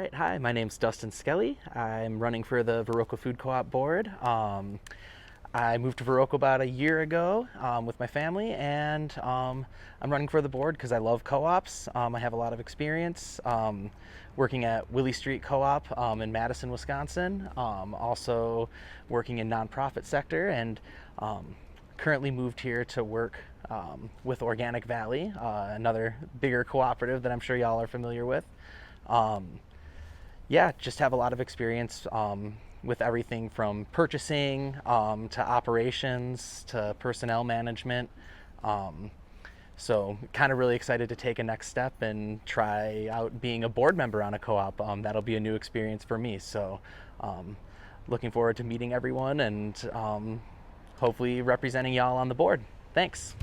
right, hi, my name's Dustin Skelley. I'm running for the Viroqua Food Co-op board. I moved to Viroqua about a year ago with my family, and I'm running for the board because I love co-ops. I have a lot of experience working at Willie Street Co-op in Madison, Wisconsin. Also working in nonprofit sector, and currently moved here to work with Organic Valley, another bigger cooperative that I'm sure y'all are familiar with. Yeah, just have a lot of experience with everything from purchasing to operations to personnel management. So kind of really excited to take a next step and try out being a board member on a co-op. That'll be a new experience for me. So looking forward to meeting everyone and hopefully representing y'all on the board. Thanks.